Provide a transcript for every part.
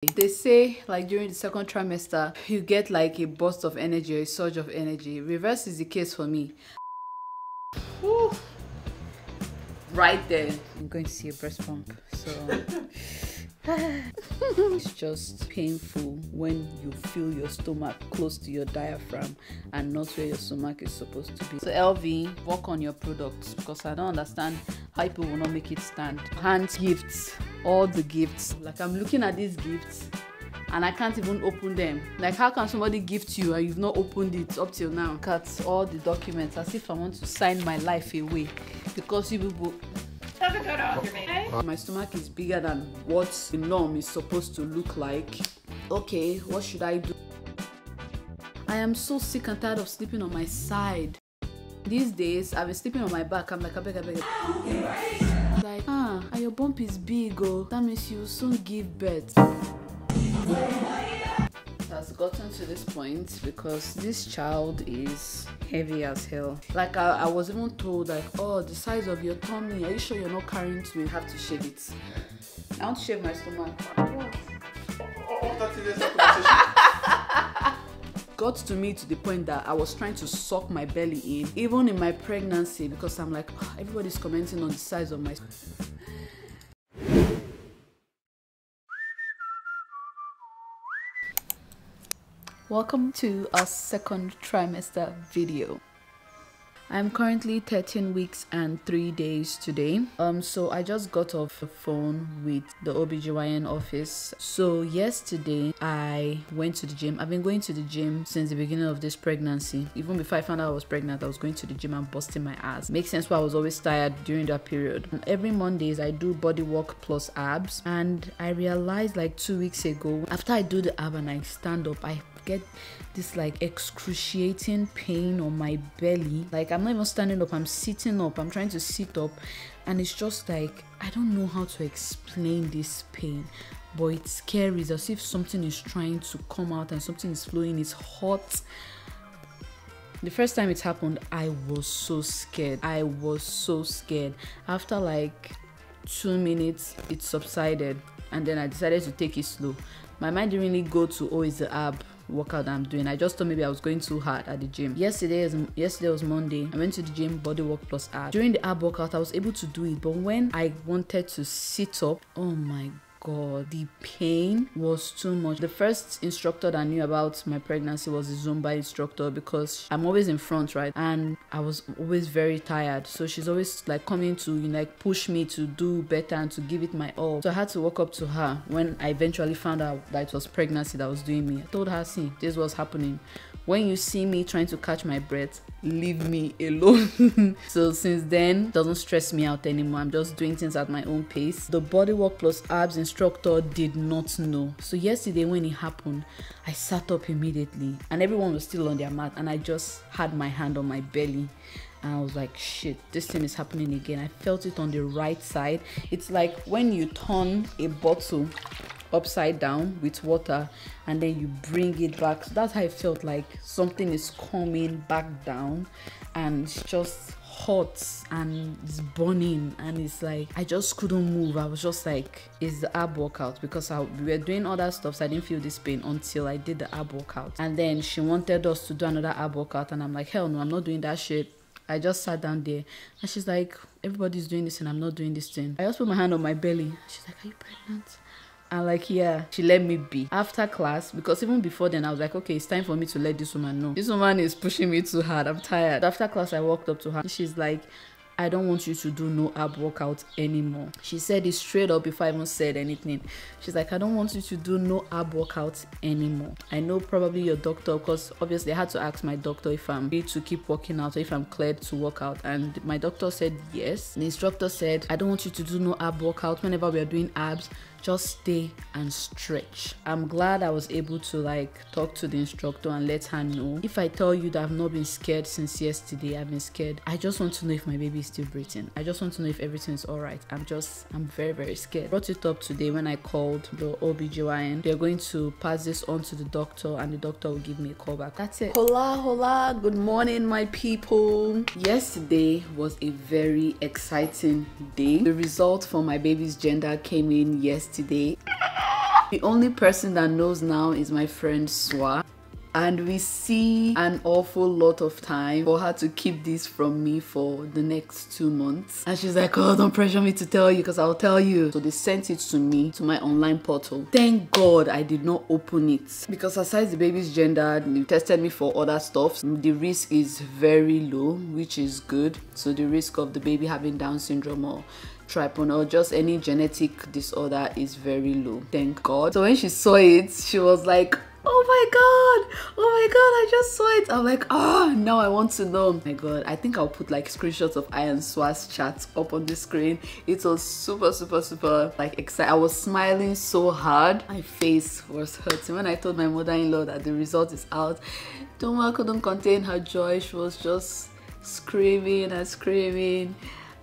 They say like during the second trimester you get like a burst of energy or a surge of energy. Reverse is the case for me. Woo. Right there I'm going to see a breast pump, so it's just painful when you feel your stomach close to your diaphragm and not where your stomach is supposed to be. So LV, work on your products, because I don't understand how people will not make it stand. Hand gifts, all the gifts. Like I'm looking at these gifts and I can't even open them. Like how can somebody gift you and you've not opened it up till now? Cut all the documents as if I want to sign my life away because you people. My stomach is bigger than what the norm is supposed to look like. Okay, what should I do? I am so sick and tired of sleeping on my side. These days, I've been sleeping on my back. I'm like, I beg. Like, and your bump is big, oh. That means you will soon give birth. It has gotten to this point because this child is heavy as hell. Like I was even told like, oh, the size of your tummy, are you sure you're not carrying twins? You have to shave it. I want to shave my stomach. Got to me to the point that I was trying to suck my belly in, even in my pregnancy, because I'm like, oh, everybody's commenting on the size of my. Welcome to our second trimester video. I'm currently 13 weeks and 3 days today. So I just got off the phone with the OBGYN office. So yesterday I went to the gym. I've been going to the gym since the beginning of this pregnancy. Even before I found out I was pregnant, I was going to the gym and busting my ass. Makes sense why I was always tired during that period. And every Mondays I do body work plus abs. And I realized like 2 weeks ago, after I do the ab and I stand up, I get this like excruciating pain on my belly. Like I'm not even standing up, I'm sitting up, I'm trying to sit up, and it's just like, I don't know how to explain this pain, but it's scary. It's as if something is trying to come out and something is flowing. It's hot. The first time it happened, I was so scared. After like 2 minutes it subsided, and then I decided to take it slow. My mind didn't really go to, oh, it's the ab workout I'm doing. I just thought maybe I was going too hard at the gym. Yesterday was Monday. I went to the gym, body work plus ab. During the ab workout I was able to do it, but when I wanted to sit up, oh my god, the pain was too much. The first instructor that knew about my pregnancy was the Zumba instructor, because I'm always in front, right? And I was always very tired, so she's always like coming to like push me to do better and to give it my all. So I had to walk up to her when I eventually found out that it was pregnancy that was doing me. I told her, see, this was happening. When you see me trying to catch my breath, leave me alone. So since then, it doesn't stress me out anymore. I'm just doing things at my own pace. The body work plus abs instructor did not know. So yesterday when it happened, I sat up immediately and everyone was still on their mat, and I just had my hand on my belly. And I was like, shit, this thing is happening again. I felt it on the right side. It's like when you turn a bottle upside down with water and then you bring it back. So that's how I felt, like something is coming back down, and it's just hot and it's burning, and it's like I just couldn't move. I was just like, it's the ab workout, because we were doing other stuff, so I didn't feel this pain until I did the ab workout. And then she wanted us to do another ab workout, and I'm like, hell no, I'm not doing that shit. I just sat down there and she's like, everybody's doing this and I'm not doing this thing. I just put my hand on my belly. She's like, are you pregnant? I'm like, yeah. She let me be. After class, because even before then I was like, okay, it's time for me to let this woman know. This woman is pushing me too hard. I'm tired. After class I walked up to her. She's like, I don't want you to do no ab workout anymore. She said it straight up before I even said anything. She's like, I don't want you to do no ab workout anymore. I know probably your doctor, because obviously I had to ask my doctor if I'm ready to keep working out or if I'm cleared to work out, and my doctor said yes. The instructor said, I don't want you to do no ab workout. Whenever we are doing abs, just stay and stretch. I'm glad I was able to like talk to the instructor and let her know. If I tell you that I've not been scared since yesterday, I've been scared. I just want to know if my baby is still breathing. I just want to know if everything is all right. I'm very, very scared. Brought it up today when I called the OBGYN. They're going to pass this on to the doctor, and the doctor will give me a call back. That's it. Hola, good morning, my people. Yesterday was a very exciting day. The result for my baby's gender came in yesterday. The only person that knows now is my friend Swa. And we see an awful lot of time for her to keep this from me for the next 2 months. And she's like, oh, don't pressure me to tell you because I'll tell you. So they sent it to me, to my online portal. Thank God I did not open it. Because aside the baby's gender, they tested me for other stuff. The risk is very low, which is good. So the risk of the baby having Down syndrome or trypon or just any genetic disorder is very low. Thank God. So when she saw it, she was like, oh my god, I just saw it. I'm like, oh, now I want to know. Oh my god, I think I'll put like screenshots of I and Swa's chat up on the screen. It was super like excited. I was smiling so hard. My face was hurting when I told my mother-in-law that the result is out. Toma couldn't contain her joy. She was just screaming and screaming.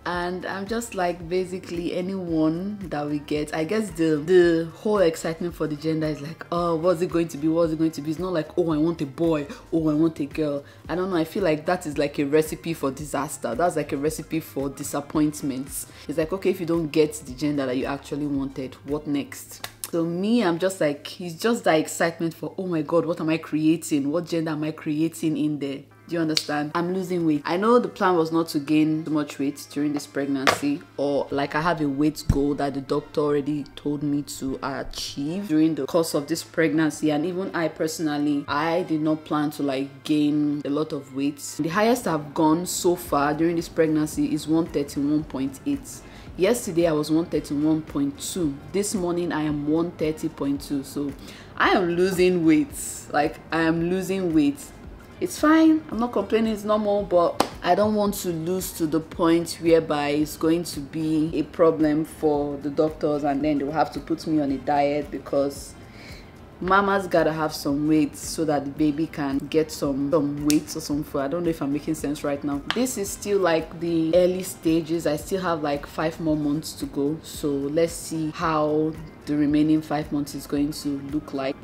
And I'm just like, basically anyone that we get, I guess the whole excitement for the gender is like, oh, what's it going to be, what's it going to be? It's not like, oh, I want a boy, oh, I want a girl. I don't know, I feel like that is like a recipe for disaster. That's like a recipe for disappointments. It's like, okay, if you don't get the gender that you actually wanted, what next? So me, I'm just like, it's just that excitement for, oh my god, what am I creating? What gender am I creating in there? Do you understand? I'm losing weight. I know the plan was not to gain too much weight during this pregnancy, or like I have a weight goal that the doctor already told me to achieve during the course of this pregnancy. And even I personally, I did not plan to like gain a lot of weight. The highest I've gone so far during this pregnancy is 131.8. Yesterday I was 131.2. This morning I am 130.2. So I am losing weight. Like I am losing weight. It's fine, I'm not complaining, it's normal, but I don't want to lose to the point whereby it's going to be a problem for the doctors and then they'll have to put me on a diet, because mama's gotta have some weight so that the baby can get some weight or some food. I don't know if I'm making sense right now. This is still like the early stages. I still have like 5 more months to go, so let's see how the remaining 5 months is going to look like.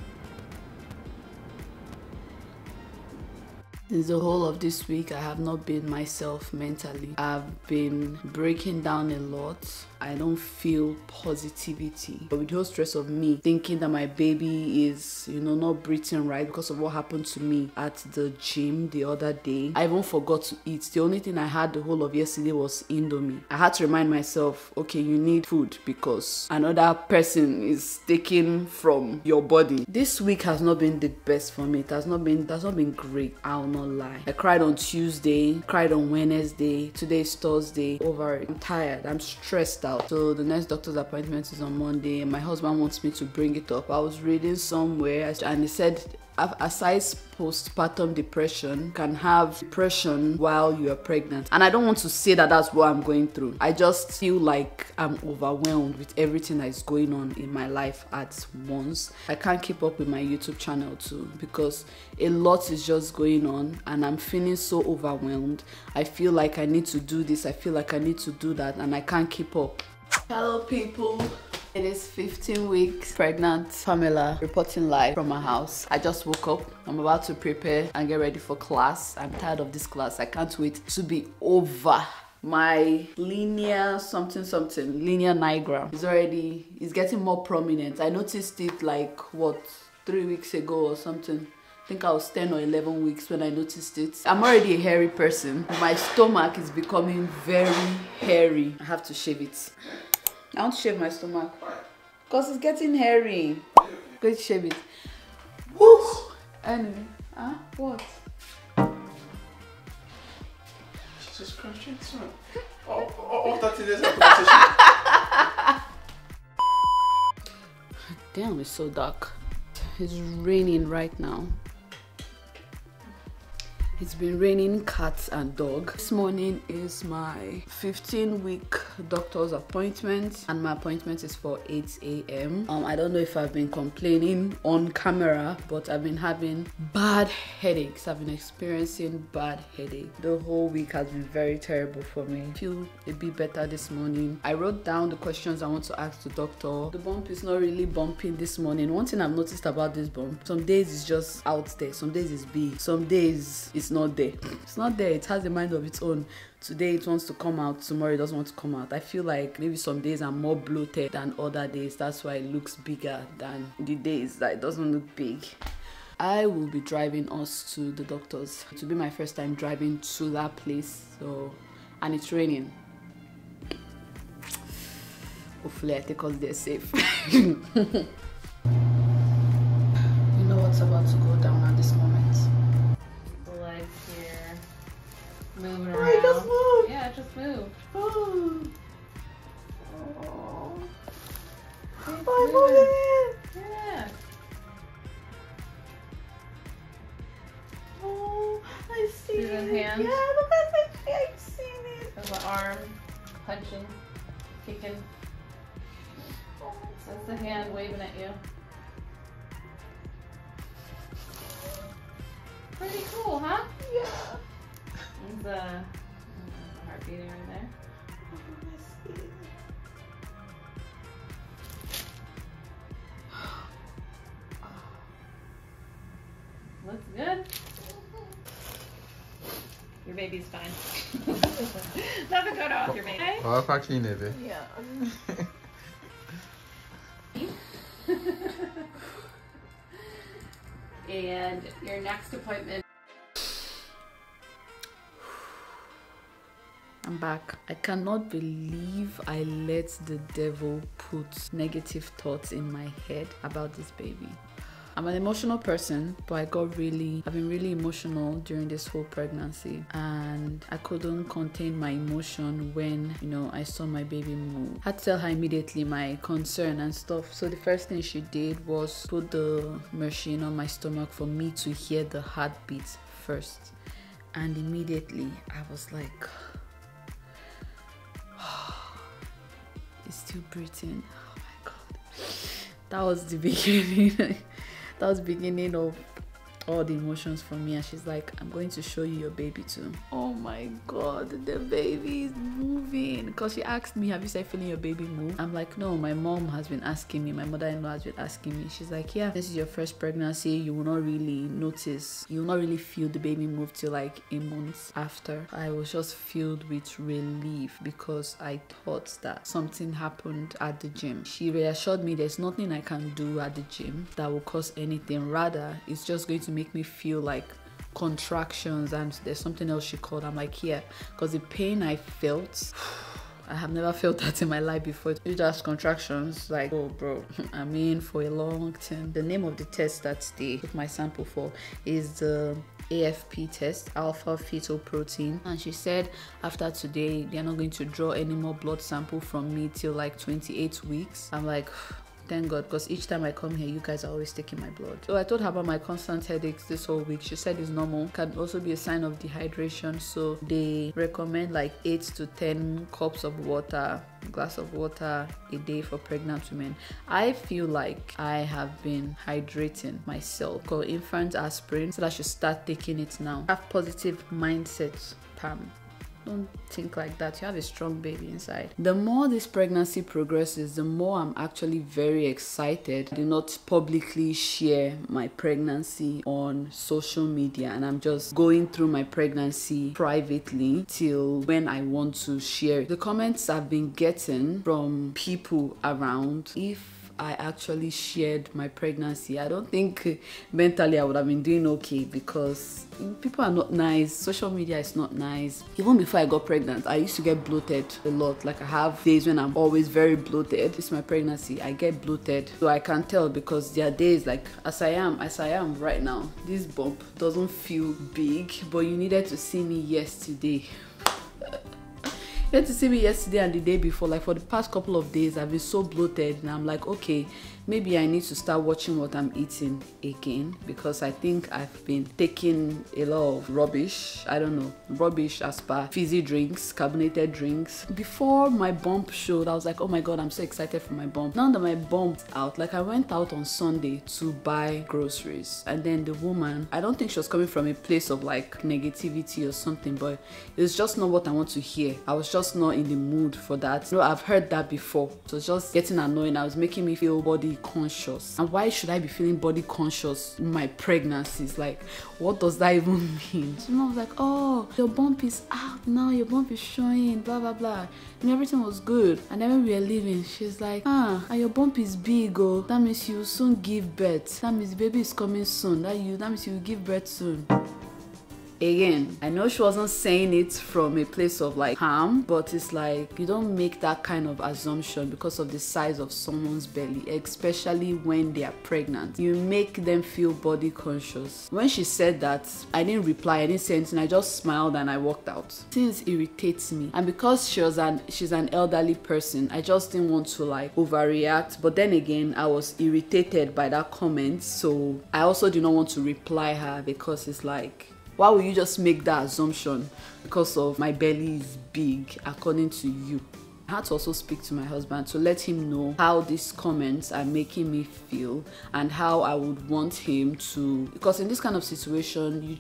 Since the whole of this week, I have not been myself mentally. I've been breaking down a lot. I don't feel positivity. But with the whole stress of me thinking that my baby is, you know, not breathing right because of what happened to me at the gym the other day, I even forgot to eat. The only thing I had the whole of yesterday was Indomie. I had to remind myself, okay, you need food because another person is taking from your body. This week has not been the best for me. It has not been great. I'll not lie. I cried on Tuesday, cried on Wednesday. Today is Thursday. Over it. I'm tired. I'm stressed out. So the next doctor's appointment is on Monday. My husband wants me to bring it up. I was reading somewhere and he said aside postpartum depression, can have depression while you are pregnant. And I don't want to say that that's what I'm going through. I just feel like I'm overwhelmed with everything that is going on in my life at once. I can't keep up with my YouTube channel too because a lot is just going on and I'm feeling so overwhelmed. I feel like I need to do this, I feel like I need to do that, and I can't keep up. Hello people. It is 15 weeks pregnant Pamela reporting live from my house. I just woke up. I'm about to prepare and get ready for class. I'm tired of this class. I can't wait to be over. My linear linear diagram is getting more prominent. I noticed it like what, 3 weeks ago or something. I think I was 10 or 11 weeks when I noticed it. I'm already a hairy person. My stomach is becoming very hairy. I have to shave it. I want to shave my stomach because it's getting hairy. Go shave it. Woo! Anyway, what? Jesus Christ, it's oh, 30 days after. Damn, it's so dark. It's raining right now. It's been raining cats and dog. This morning is my 15-week doctor's appointment and my appointment is for 8 a.m. I don't know if I've been complaining on camera, but I've been having bad headaches. I've been experiencing bad headache. The whole week has been very terrible for me. I feel a bit better this morning. I wrote down the questions I want to ask the doctor. The bump is not really bumping this morning. One thing I've noticed about this bump, some days it's just out there, some days it's big, some days it's not there. It's not there. It has a mind of its own. Today it wants to come out, tomorrow it doesn't want to come out. I feel like maybe some days I'm more bloated than other days. That's why it looks bigger than the days that it doesn't look big. I will be driving us to the doctor's. It will be my first time driving to that place. So, and it's raining. Hopefully I take us there safe. You know what's about to go down at this moment. The legs here. Moving around. Oh, it just moved. Yeah, it just moved. Oh. It's moving. Yeah. Oh, I see See the it. hands? Yeah, look at the face. I've seen it. There's the arm punching, kicking. That's the hand waving at you. Pretty cool, huh? Yeah. There's the heart beating right there. Looks good. Your baby's fine. Nothing going on with your baby. Olha a faquinha dele. Yeah. And your next appointment. I'm back. I cannot believe I let the devil put negative thoughts in my head about this baby. I'm an emotional person, but I've been really emotional during this whole pregnancy, and I couldn't contain my emotion when, I saw my baby move. I had to tell her immediately my concern and stuff. So the first thing she did was put the machine on my stomach for me to hear the heartbeat first. And immediately I was like, it's still breathing. Oh my God. That was the beginning. That was the beginning of all the emotions for me. And she's like, I'm going to show you your baby too. Oh my God, the baby is moving. Because she asked me, have you started feeling your baby move? I'm like, no, my mom has been asking me. My mother-in-law has been asking me. She's like, yeah, this is your first pregnancy. You will not really notice. You will not really feel the baby move till like a month after. I was just filled with relief because I thought that something happened at the gym. She reassured me there's nothing I can do at the gym that will cause anything. Rather, it's just going to make me feel like contractions, and there's something else she called. I'm like, yeah, because the pain I felt, I have never felt that in my life before. It's just contractions, like, oh bro, I'm in for a long time. The name of the test that they took my sample for is the AFP test, alpha fetal protein, and she said after today they're not going to draw any more blood sample from me till like 28 weeks. I'm like, thank God, because each time I come here, you guys are always taking my blood. So I told her about my constant headaches this whole week. She said it's normal. Can also be a sign of dehydration. So they recommend like 8 to 10 cups of water, glass of water a day for pregnant women. I feel like I have been hydrating myself. Called infant aspirin, so I should start taking it now. Have positive mindset, Pam. Don't think like that. You have a strong baby inside. The more this pregnancy progresses, the more I'm actually very excited. I do not publicly share my pregnancy on social media, and I'm just going through my pregnancy privately till when I want to share. The comments I've been getting from people around, if I actually shared my pregnancy, I don't think mentally I would have been doing okay, because people are not nice. Social media is not nice. Even before I got pregnant, I used to get bloated a lot. Like, I have days when I'm always very bloated. This is my pregnancy, I get bloated. So I can tell, because there are days like as I am right now. This bump doesn't feel big, but you needed to see me yesterday. You had to see me yesterday and the day before. Like, for the past couple of days I've been so bloated, and I'm like, okay, maybe I need to start watching what I'm eating again, because I think I've been taking a lot of rubbish. I don't know, rubbish as per fizzy drinks, carbonated drinks. Before my bump showed, I was like, oh my God, I'm so excited for my bump. Now that my bump's out, like, I went out on Sunday to buy groceries, and then the woman, I don't think she was coming from a place of like negativity or something, but it's just not what I want to hear. I was just not in the mood for that. I've heard that before, so it's just getting annoying. I was making me feel body body conscious. And why should I be feeling body conscious in my pregnancies? Like, what does that even mean? So mom was like, oh, your bump is out now, your bump is showing, blah blah blah, and everything was good. And then when we were leaving, she's like, and your bump is big, oh, that means you will soon give birth, that means the baby is coming soon, that means you will give birth soon. Again, I know she wasn't saying it from a place of like harm, but it's like you don't make that kind of assumption because of the size of someone's belly, especially when they are pregnant. You make them feel body conscious. When she said that, I didn't reply, I didn't say anything, I just smiled and I walked out. Things irritates me, and because she's an elderly person, I just didn't want to like overreact. But then again, I was irritated by that comment, so I also did not want to reply her, because it's like, why would you just make that assumption because of my belly is big according to you? I had to also speak to my husband to let him know how these comments are making me feel and how I would want him to, because in this kind of situation,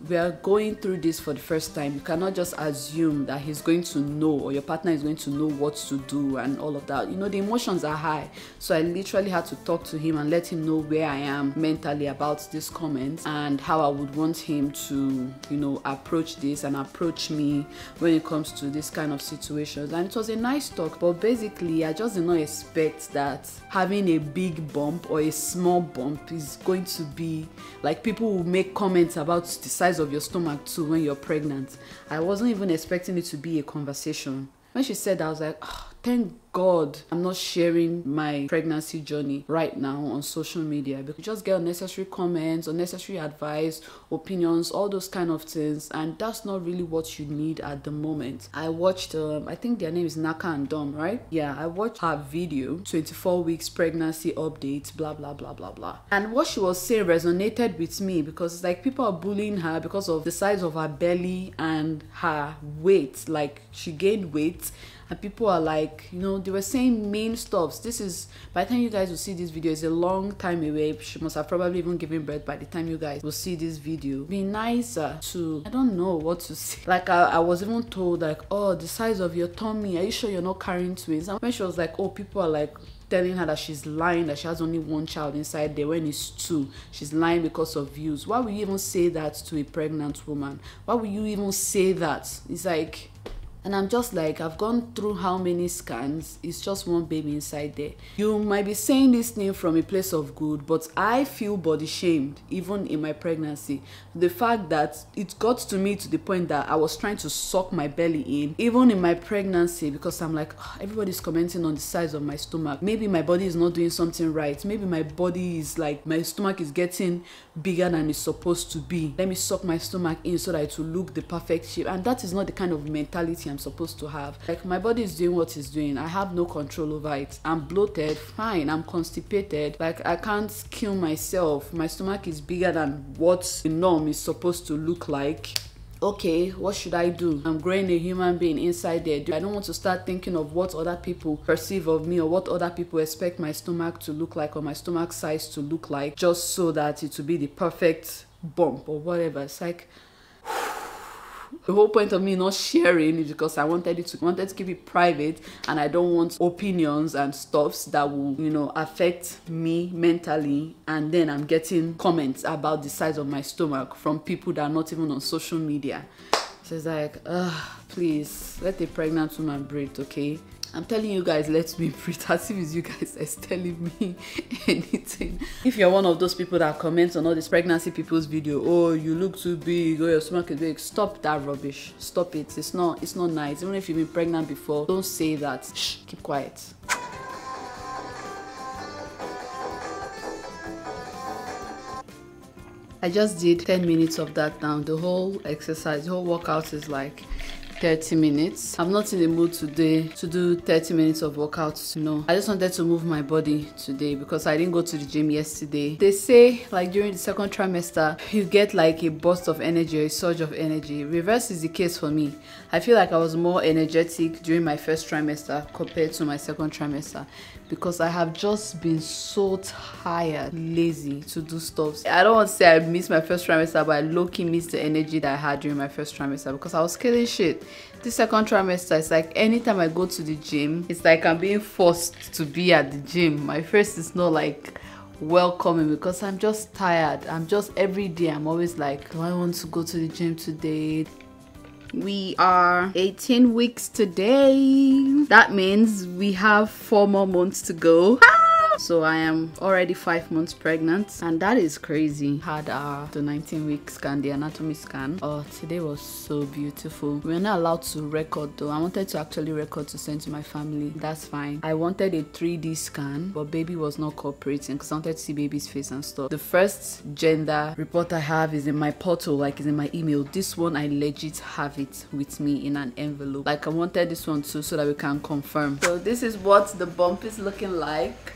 we are going through this for the first time. You cannot just assume that he's going to know, or your partner is going to know what to do and all of that. You know, the emotions are high. So I literally had to talk to him and let him know where I am mentally about these comments and how I would want him to, you know, approach this and approach me when it comes to this kind of situations. And it was a nice talk, but basically I just did not expect that having a big bump or a small bump is going to be like, people will make comments about the size of your stomach too when you're pregnant. I wasn't even expecting it to be a conversation. When she said that, I was like, oh, thank God I'm not sharing my pregnancy journey right now on social media, because you just get unnecessary comments, unnecessary advice, opinions, all those kind of things, and that's not really what you need at the moment. I watched I think their name is Naka and Dom, right? Yeah, I watched her video, 24 weeks pregnancy update, blah blah blah blah blah, and what she was saying resonated with me, because it's like people are bullying her because of the size of her belly and her weight. Like, she gained weight, and people are like, you know, they were saying mean stuff. This is, by the time you guys will see this video, it's a long time away. She must have probably even given birth by the time you guys will see this video. Be nicer to, I don't know what to say. Like, I was even told like, oh, the size of your tummy, are you sure you're not carrying twins? And when she was like, oh, people are like telling her that she's lying, that she has only one child inside there when it's two. She's lying because of views. Why would you even say that to a pregnant woman? Why would you even say that? It's like, and I'm just like, I've gone through how many scans, it's just one baby inside there. You might be saying this thing from a place of good, but I feel body shamed even in my pregnancy. The fact that it got to me to the point that I was trying to suck my belly in even in my pregnancy, because I'm like, oh, everybody's commenting on the size of my stomach. Maybe my body is not doing something right. Maybe my body is like, my stomach is getting bigger than it's supposed to be. Let me suck my stomach in so that it will look the perfect shape. And that is not the kind of mentality I'm supposed to have. Like, my body is doing what it's doing. I have no control over it. I'm bloated, fine. I'm constipated. Like, I can't kill myself. My stomach is bigger than what the norm is supposed to look like. Okay, what should I do? I'm growing a human being inside there. I don't want to start thinking of what other people perceive of me, or what other people expect my stomach to look like, or my stomach size to look like, just so that it will be the perfect bump or whatever. It's like, the whole point of me not sharing is because I wanted to keep it private, and I don't want opinions and stuffs that will, you know, affect me mentally. And then I'm getting comments about the size of my stomach from people that are not even on social media. So it's like, please let a pregnant woman breathe, okay? I'm telling you guys, let me breathe, as if it's you guys that's telling me anything. If you're one of those people that comment on all these pregnancy people's video, oh, you look too big, or your stomach is big, stop that rubbish. Stop it. It's not nice. Even if you've been pregnant before, don't say that. Shh, keep quiet. I just did 10 minutes of that now. The whole exercise, the whole workout is like 30 minutes. I'm not in the mood today to do 30 minutes of workouts. No, I just wanted to move my body today because I didn't go to the gym yesterday. They say like during the second trimester you get like a burst of energy or a surge of energy. Reverse is the case for me. I feel like I was more energetic during my first trimester compared to my second trimester, because I have just been so tired, lazy to do stuff. I don't want to say I missed my first trimester, but I low-key missed the energy that I had during my first trimester because I was killing shit. This second trimester is like anytime I go to the gym, it's like I'm being forced to be at the gym. My face is not like welcoming because I'm just tired. I'm just every day I'm always like, do I want to go to the gym today? We are 18 weeks today. That means we have 4 more months to go. So I am already 5 months pregnant, and that is crazy. Had the 19-week scan, the anatomy scan. Oh, today was so beautiful. We were not allowed to record though. I wanted to actually record to send to my family. That's fine. I wanted a 3D scan, but baby was not cooperating because I wanted to see baby's face and stuff. The first gender report I have is in my portal, like is in my email. This one I legit have it with me in an envelope. Like I wanted this one too so that we can confirm. So this is what the bump is looking like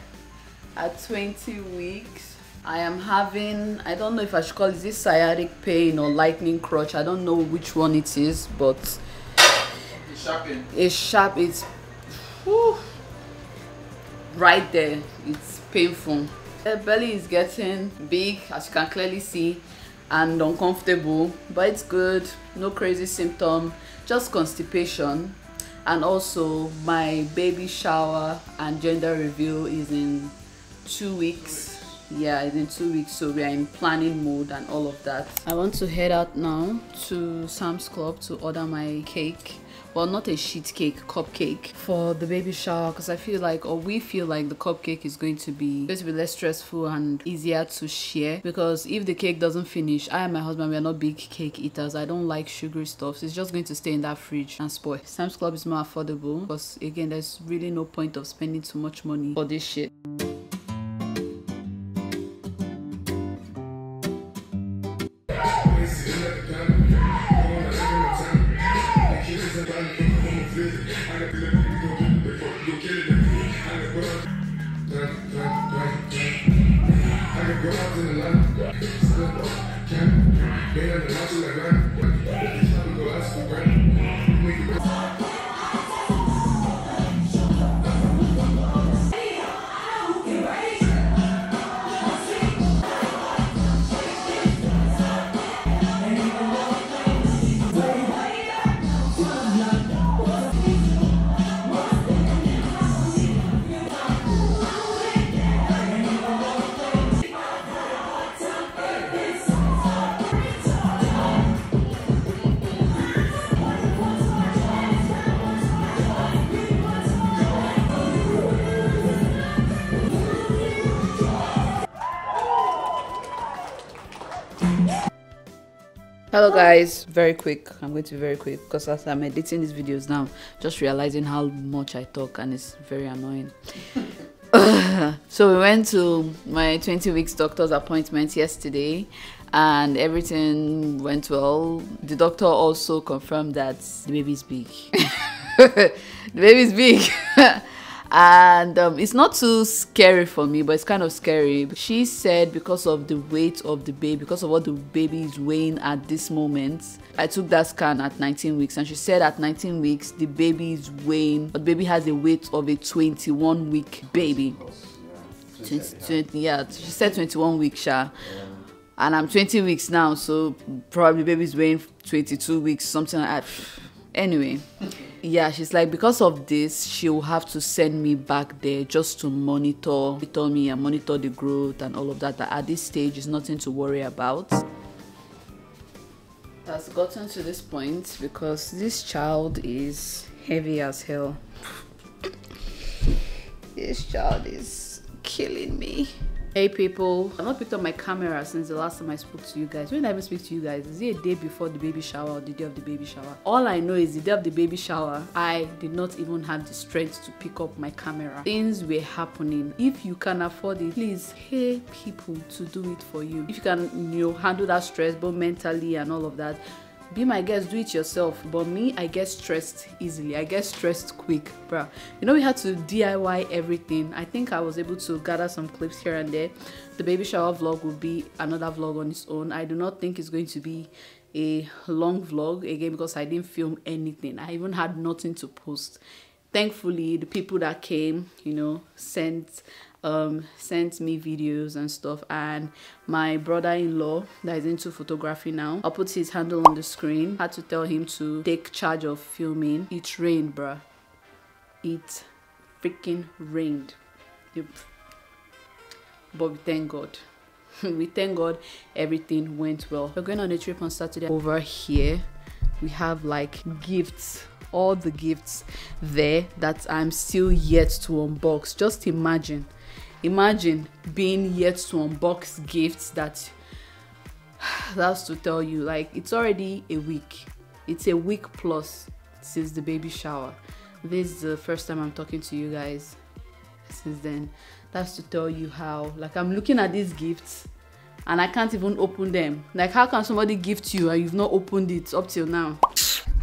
at 20 weeks. I am having, I don't know if I should call it this sciatic pain or lightning crutch. I don't know which one it is, but It's sharpened. it's sharp. It's whew, right there. It's painful. The belly is getting big, as you can clearly see, and uncomfortable, but it's good. No crazy symptom, just constipation. And also my baby shower and gender reveal is in 2 weeks. Yeah, it's in 2 weeks, so we are in planning mode and all of that. I want to head out now to Sam's Club to order my cake. Well, not a sheet cake, cupcake for the baby shower, because I feel like, or we feel like, the cupcake is going to be less stressful and easier to share. Because if the cake doesn't finish, I and my husband, we are not big cake eaters. I don't like sugary stuff, so it's just going to stay in that fridge and spoil. Sam's Club is more affordable because again, there's really no point of spending too much money for this shit. Hello guys, very quick. I'm going to be very quick because as I'm editing these videos now, just realizing how much I talk and it's very annoying. So we went to my 20 weeks doctor's appointment yesterday and everything went well. The doctor also confirmed that the baby's big. The baby's big. And it's not too scary for me, but it's kind of scary. She said because of the weight of the baby, because of what the baby is weighing at this moment. I took that scan at 19 weeks and she said at 19 weeks the baby is weighing, but the baby has a weight of a 21-week baby. 20, yeah, she said 21 weeks, Sha. And I'm 20 weeks now, so probably baby's weighing 22 weeks, something like that. Anyway, yeah, she's like, because of this, she'll have to send me back there just to monitor me and monitor the growth and all of that. But at this stage, it's nothing to worry about. It has gotten to this point because this child is heavy as hell. This child is killing me. Hey people, I've not picked up my camera since the last time I spoke to you guys. When did I even speak to you guys? Is it a day before the baby shower or the day of the baby shower? All I know is the day of the baby shower, I did not even have the strength to pick up my camera. Things were happening. If you can afford it, please pay people to do it for you. If you can, handle that stress both mentally and all of that, be my guest, do it yourself. But me, I get stressed easily. I get stressed quick, bruh. We had to DIY everything. I think I was able to gather some clips here and there. The baby shower vlog will be another vlog on its own. I do not think it's going to be a long vlog again because I didn't film anything. I even had nothing to post. Thankfully, the people that came, sent sent me videos and stuff, and my brother-in-law that is into photography now, I'll put his handle on the screen, had to tell him to take charge of filming. It rained, bruh. It freaking rained. Yep. But we thank God. We thank God everything went well. We're going on a trip on Saturday. Over here we have like gifts, all the gifts there that I'm still yet to unbox. Just imagine being yet to unbox gifts that's to tell you, like, it's already a week. It's a week plus since the baby shower. This is the first time I'm talking to you guys since then. That's to tell you how, like, I'm looking at these gifts and I can't even open them. Like, how can somebody gift you and you've not opened it up till now?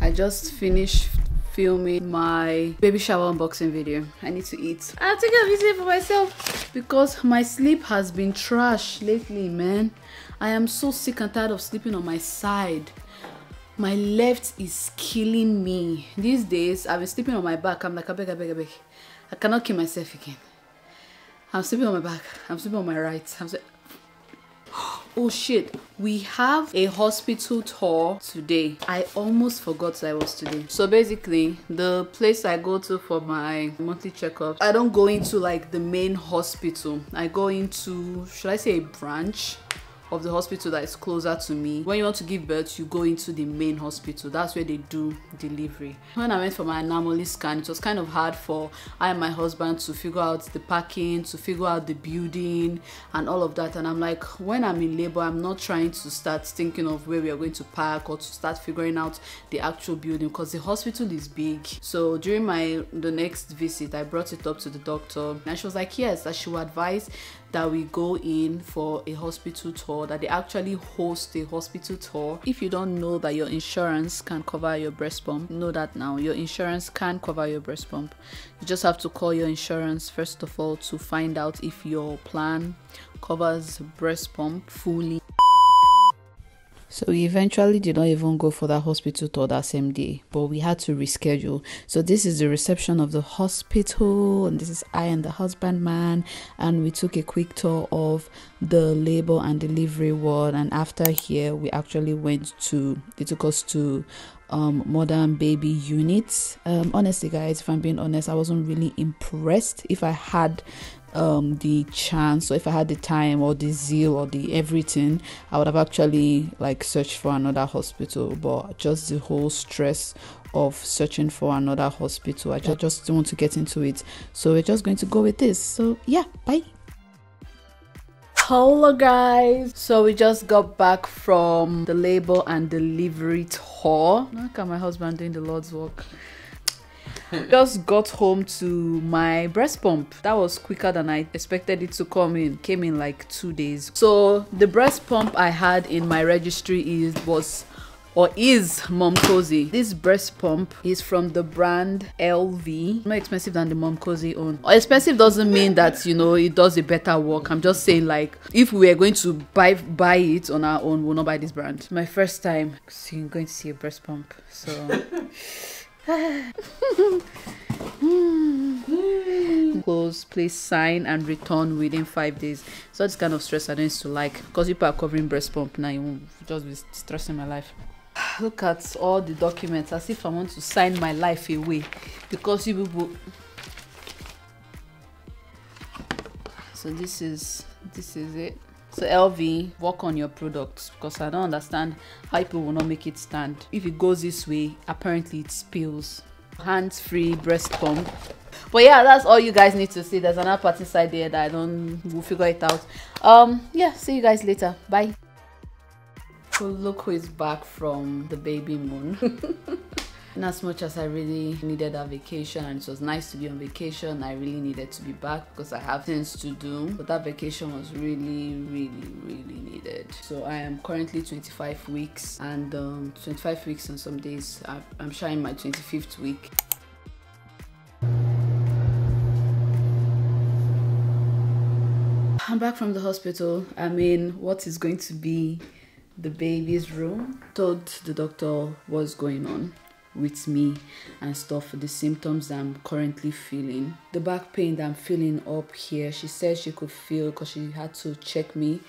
I just finished filming my baby shower unboxing video. I need to eat. I'll take a video for myself because my sleep has been trash lately, man. I am so sick and tired of sleeping on my side. My left is killing me. These days, I've been sleeping on my back. I'm like, I beg. I cannot kill myself again. I'm sleeping on my back. I'm sleeping on my right. Oh shit, we have a hospital tour today. I almost forgot that I was today. So basically, the place I go to for my monthly checkup, I don't go into like the main hospital. I go into, should I say, a branch of the hospital that is closer to me. When you want to give birth, you go into the main hospital. That's where they do delivery. When I went for my anomaly scan, it was kind of hard for I and my husband to figure out the parking, to figure out the building and all of that. And I'm like, when I'm in labor, I'm not trying to start thinking of where we are going to park or to start figuring out the actual building because the hospital is big. So during the next visit, I brought it up to the doctor and she was like, yes, that she would advise that we go in for a hospital tour, that they actually host a hospital tour. If you don't know that your insurance can cover your breast pump, know that now. Your insurance can cover your breast pump. You just have to call your insurance first of all to find out if your plan covers breast pump fully. So we eventually did not even go for that hospital tour that same day, but we had to reschedule. So this is the reception of the hospital, and this is I and the husbandman, and we took a quick tour of the labor and delivery ward. And after here, we actually they took us to modern baby units. Honestly, guys, if I'm being honest, I wasn't really impressed. If I had the chance, or if I had the time or the zeal or the everything, I would have actually like searched for another hospital. But just the whole stress of searching for another hospital, I just don't want to get into it. So we're just going to go with this. So yeah, bye. Hello guys, so we just got back from the labor and delivery tour. Look at my husband doing the Lord's work. Just got home to my breast pump. That was quicker than I expected it to come in. Came in like 2 days. So the breast pump I had in my registry is Mom Cozy. This breast pump is from the brand LV. More expensive than the Mom Cozy own. Expensive doesn't mean that, you know, it does a better work. I'm just saying, like, if we were going to buy it on our own, we'll not buy this brand. My first time going to see a breast pump. So close, please sign and return within 5 days. So this kind of stress I don't used to like, because people are covering breast pump now. You won't just be stressing my life. Look at all the documents as if I want to sign my life away because you people. So this is it. So LV, work on your products, because I don't understand how people will not make it stand. If it goes this way, apparently it spills. Hands-free breast pump. But yeah, that's all you guys need to see. There's another part inside there that we'll figure it out. Yeah, see you guys later. Bye. So look who is back from the baby moon. And as much as I really needed that vacation, and it was nice to be on vacation, I really needed to be back because I have things to do. But that vacation was really, really, really needed. So I am currently 25 weeks, and 25 weeks and some days. I'm sharing my 25th week. I'm back from the hospital. I'm in what is going to be the baby's room. Told the doctor what's going on. with me and stuff for the symptoms that I'm currently feeling. The back pain that I'm feeling up here, she said she could feel, because she had to check me,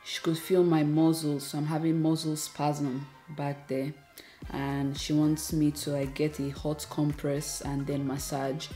she could feel my muscles. So I'm having muscle spasm back there, and she wants me to like get a hot compress and then massage.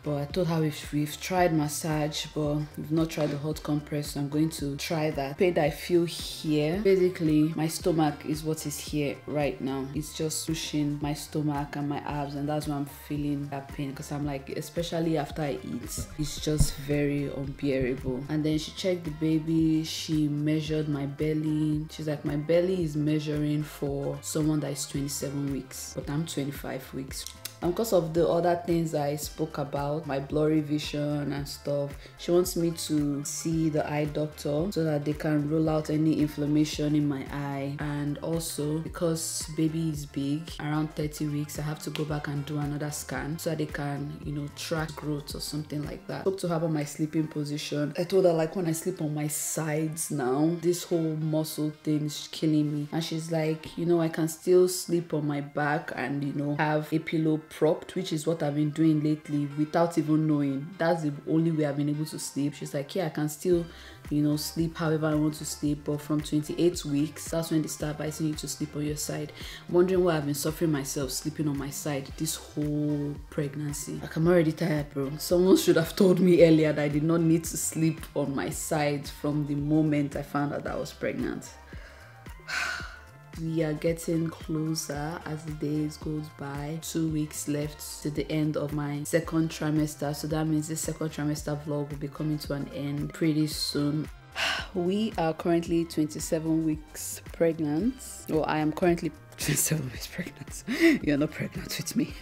But I told her we've tried massage, but we've not tried the hot compress, so I'm going to try that. Pain that I feel here, basically my stomach is what is here right now. It's just pushing my stomach and my abs, and that's why I'm feeling that pain, because I'm like, especially after I eat, it's just very unbearable. And then she checked the baby, she measured my belly. She's like, my belly is measuring for someone that is 27 weeks, but I'm 25 weeks. And because of the other things I spoke about, my blurry vision and stuff, she wants me to see the eye doctor so that they can rule out any inflammation in my eye. And also, because baby is big, around 30 weeks, I have to go back and do another scan so that they can, you know, track growth or something like that. I spoke to her about my sleeping position. I told her, like, when I sleep on my sides now, this whole muscle thing is killing me. And she's like, you know, I can still sleep on my back and, you know, have a pillow propped, which is what I've been doing lately without even knowing. That's the only way I've been able to sleep. She's like, yeah, I can still, you know, sleep however I want to sleep, but from 28 weeks, that's when they start advising you to sleep on your side. I'm wondering why I've been suffering myself sleeping on my side this whole pregnancy. Like, I'm already tired, bro. Someone should have told me earlier that I did not need to sleep on my side from the moment I found out that I was pregnant. We are getting closer as the days goes by. 2 weeks left to the end of my second trimester, so that means this second trimester vlog will be coming to an end pretty soon. We are currently 27 weeks pregnant. Well, I am currently 27 weeks pregnant. You're not pregnant with me.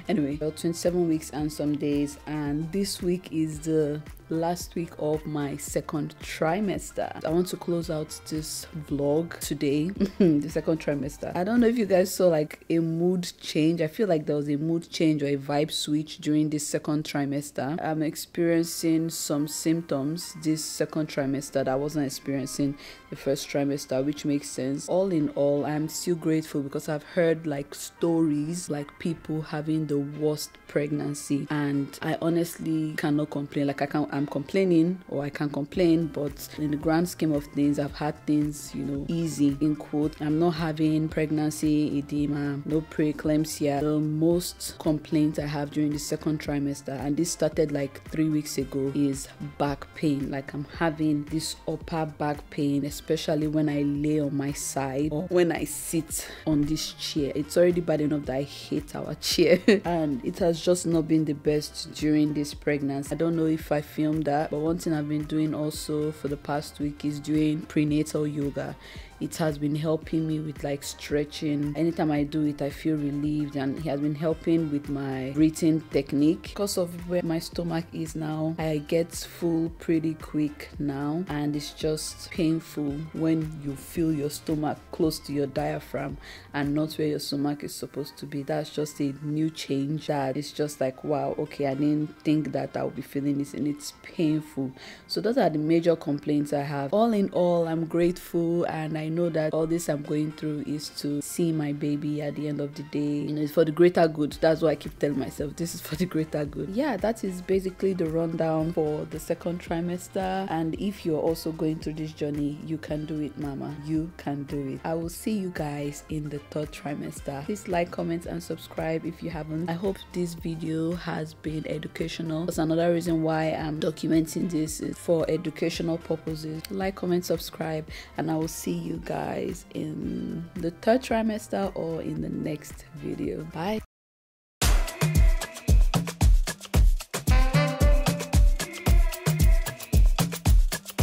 Anyway, well, 27 weeks and some days, and this week is the last week of my second trimester. I want to close out this vlog today. The second trimester. I don't know if you guys saw like a mood change. I feel like there was a mood change or a vibe switch during this second trimester. I'm experiencing some symptoms this second trimester that I wasn't experiencing the first trimester, which makes sense. All in all, I'm still grateful because I've heard like stories like people having the worst pregnancy, and I honestly cannot complain. Like, I'm complaining, or I can complain, but in the grand scheme of things, I've had things, you know, easy in quote. I'm not having pregnancy edema, no preeclampsia. The most complaints I have during the second trimester, and this started like 3 weeks ago, is back pain. Like, I'm having this upper back pain, especially when I lay on my side or when I sit on this chair. It's already bad enough that I hate our chair and it has just not been the best during this pregnancy. I don't know if I filmed that, but one thing I've been doing also for the past week is doing prenatal yoga. It has been helping me with like stretching. Anytime I do it, I feel relieved, and it has been helping with my breathing technique. Because of where my stomach is now, I get full pretty quick now, and it's just painful when you feel your stomach close to your diaphragm and not where your stomach is supposed to be. That's just a new change that it's just like, wow, okay, I didn't think that I would be feeling this, and it's painful. So those are the major complaints I have. All in all, I'm grateful, and I know that all this I'm going through is to see my baby at the end of the day. You know, it's for the greater good. That's why I keep telling myself this is for the greater good. Yeah, that is basically the rundown for the second trimester. And if you're also going through this journey, you can do it, mama. You can do it. I will see you guys in the third trimester. Please like, comment, and subscribe if you haven't. I hope this video has been educational. That's another reason why I'm documenting this, is for educational purposes. Like, comment, subscribe, and I will see you guys in the third trimester or in the next video. Bye.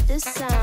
This sound